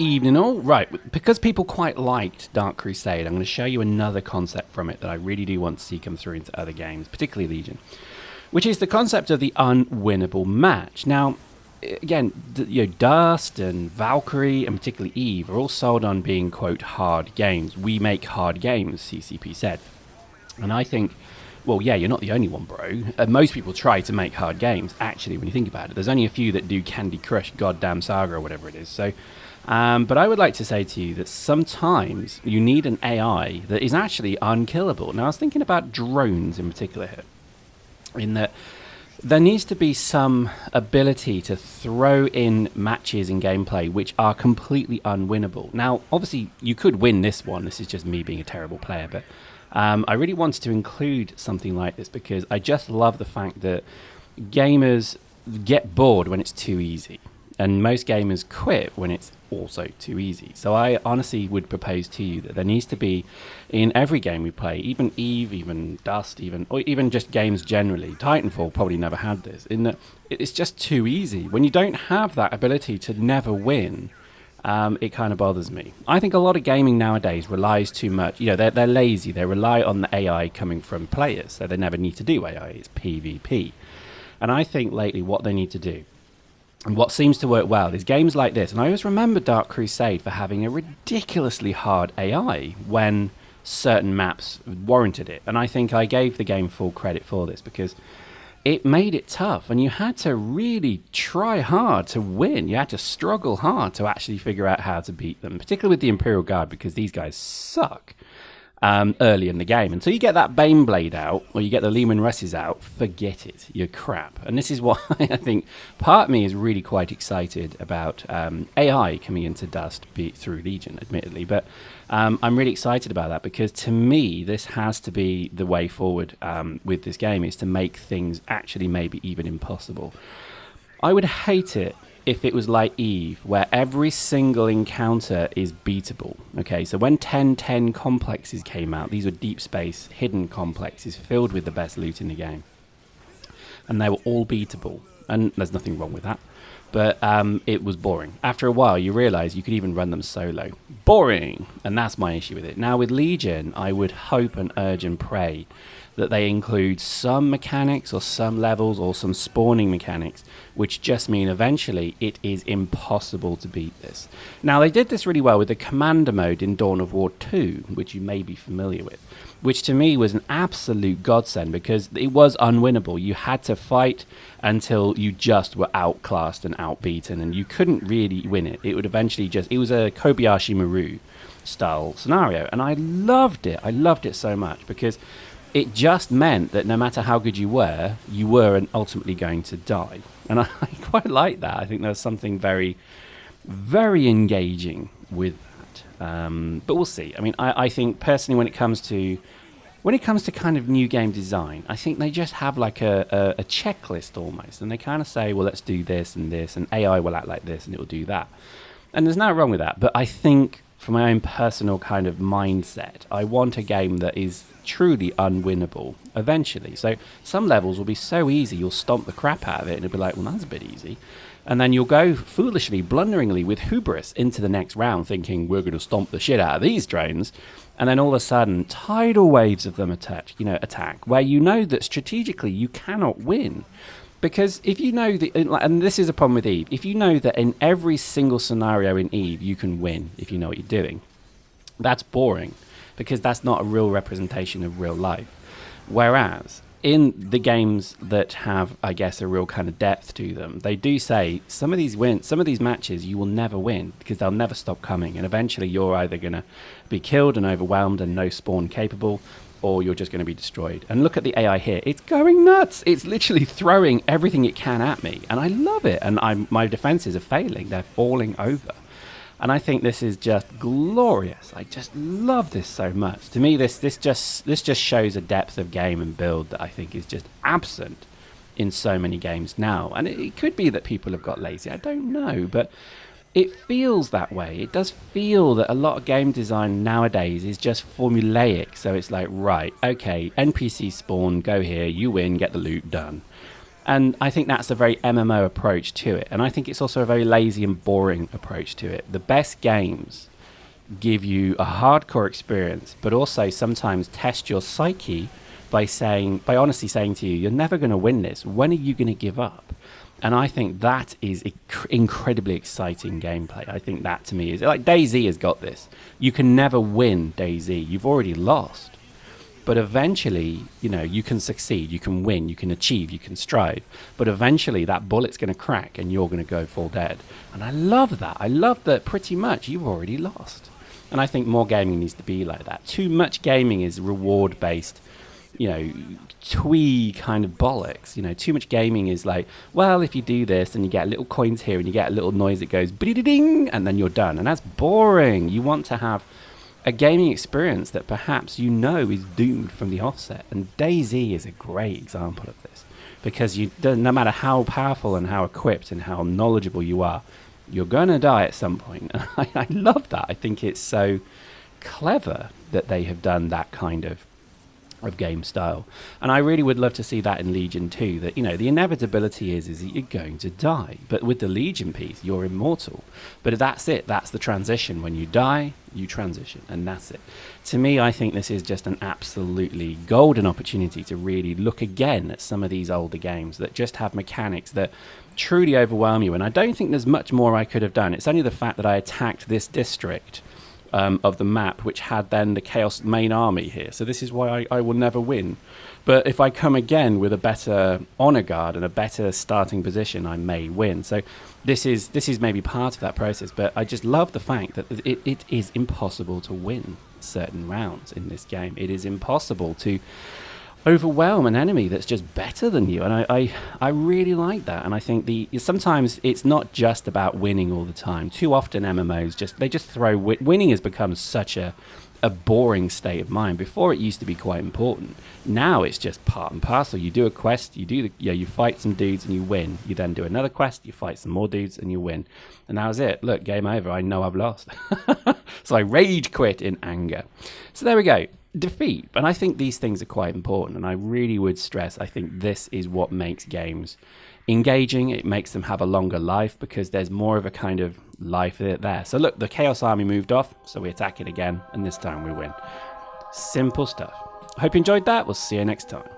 Evening all. Right, because people quite liked Dark Crusade, I'm going to show you another concept from it that I really do want to see come through into other games, particularly Legion, which is the concept of the unwinnable match. Now, again, Dust and Valkyrie and particularly Eve are all sold on being, quote, hard games. We make hard games, CCP said. And I think, well, yeah, you're not the only one, bro. Most people try to make hard games, actually, when you think about it. There's only a few that do Candy Crush Goddamn Saga or whatever it is. So, but I would like to say to you that sometimes you need an AI that is actually unkillable. Now, I was thinking about drones in particular here, in that there needs to be some ability to throw in matches in gameplay which are completely unwinnable. Now, obviously, you could win this one. This is just me being a terrible player, but I really wanted to include something like this because I just love the fact that gamers get bored when it's too easy. And most gamers quit when it's also too easy. So I honestly would propose to you that there needs to be, in every game we play, even Eve, even Dust, or even just games generally. Titanfall probably never had this, in that it's just too easy. When you don't have that ability to never win, it kind of bothers me. I think a lot of gaming nowadays relies too much. They're lazy. They rely on the AI coming from players, so they never need to do AI. It's PvP. And I think lately what they need to do, and what seems to work well, is games like this. And I always remember Dark Crusade for having a ridiculously hard AI when certain maps warranted it. And I think I gave the game full credit for this because it made it tough. And you had to really try hard to win. You had to struggle hard to actually figure out how to beat them, particularly with the Imperial Guard, because these guys suck early in the game. Until you get that Baneblade out, or you get the Lehman Russes out, forget it. You're crap. And this is why I think part of me is really quite excited about AI coming into Dust through Legion, admittedly. But I'm really excited about that because to me, this has to be the way forward with this game, is to make things actually maybe even impossible. I would hate it if it was like Eve, where every single encounter is beatable. Okay, so when 1010 complexes came out, these were deep space, hidden complexes filled with the best loot in the game. And they were all beatable. And there's nothing wrong with that. But it was boring. After a while, you realize you could even run them solo. Boring! And that's my issue with it. Now, with Legion, I would hope and urge and pray that they include some mechanics or some levels or some spawning mechanics, which just mean eventually it is impossible to beat this. Now, they did this really well with the Commander mode in Dawn of War 2, which you may be familiar with, which to me was an absolute godsend because it was unwinnable. You had to fight until you just were outclassed and outbeaten, and you couldn't really win it. It would eventually it was a Kobayashi Maru style scenario, and I loved it. I loved it so much because it just meant that no matter how good you were ultimately going to die. And I quite like that. I think there's something very, very engaging with that. But we'll see. I mean, I think personally when it comes to kind of new game design, I think they just have like a checklist almost. And they kind of say, well, let's do this, and AI will act like this, and it will do that. And there's nothing wrong with that. But I think for my own personal kind of mindset, I want a game that is truly unwinnable eventually. So some levels will be so easy you'll stomp the crap out of it and it'll be like, well, that's a bit easy. And then you'll go foolishly, blunderingly, with hubris into the next round thinking we're going to stomp the shit out of these drones, and then all of a sudden tidal waves of them attack where you know that strategically you cannot win. Because if you know that, and this is a problem with Eve, if you know that in every single scenario in Eve you can win if you know what you're doing, that's boring. Because that's not a real representation of real life. Whereas in the games that have, I guess, a real kind of depth to them, they do say some of these matches you will never win because they'll never stop coming, and eventually you're either going to be killed and overwhelmed and no spawn capable, or you're just going to be destroyed. And look at the AI here. It's going nuts. It's literally throwing everything it can at me, and I love it. And my defenses are failing. They're falling over. And I think this is just glorious. I just love this so much. To me, this just shows a depth of game and build that I think is just absent in so many games now. And it could be that people have got lazy. I don't know, but it feels that way. It does feel that a lot of game design nowadays is just formulaic. So it's like, right, okay, NPC spawn, go here, you win, get the loot, done. And I think that's a very MMO approach to it. And I think it's also a very lazy and boring approach to it. The best games give you a hardcore experience, but also sometimes test your psyche by honestly saying to you, you're never going to win this. When are you going to give up? And I think that is incredibly exciting gameplay. I think that to me is like DayZ has got this. You can never win DayZ. You've already lost. But eventually, you can succeed, you can win, you can achieve, you can strive. But eventually that bullet's going to crack and you're going to go full dead. And I love that. I love that pretty much you've already lost. And I think more gaming needs to be like that. Too much gaming is reward-based, twee kind of bollocks. Too much gaming is like, well, if you do this and you get little coins here and you get a little noise that goes ding, and then you're done. And that's boring. You want to have a gaming experience that perhaps is doomed from the offset. And DayZ is a great example of this, because no matter how powerful and how equipped and how knowledgeable you are, you're going to die at some point. I love that. I think it's so clever that they have done that kind of game style. And I really would love to see that in Legion too, that the inevitability is that you're going to die, but with the Legion piece you're immortal. But that's it, that's the transition. When you die, you transition, and that's it. To me, I think this is just an absolutely golden opportunity to really look again at some of these older games that just have mechanics that truly overwhelm you. And I don't think there's much more I could have done. It's only the fact that I attacked this district of the map, which had then the Chaos main army here. So this is why I will never win. But if I come again with a better honor guard and a better starting position, I may win. So this is maybe part of that process. But I just love the fact that it is impossible to win certain rounds in this game. It is impossible to overwhelm an enemy that's just better than you, and I really like that. And I think sometimes it's not just about winning all the time. Too often MMOs just throw winning has become such a boring state of mind. Before, it used to be quite important. Now it's just part and parcel. You do a quest, you fight some dudes and you win. You then do another quest, you fight some more dudes and you win. And that was it. Look, game over. I know I've lost. So I rage quit in anger. So there we go. Defeat. And I think these things are quite important, and I really would stress, I think this is what makes games engaging. It makes them have a longer life because there's more of a kind of life there. So look, the Chaos Army moved off, so we attack it again, and this time we win. Simple stuff. I hope you enjoyed that. We'll see you next time.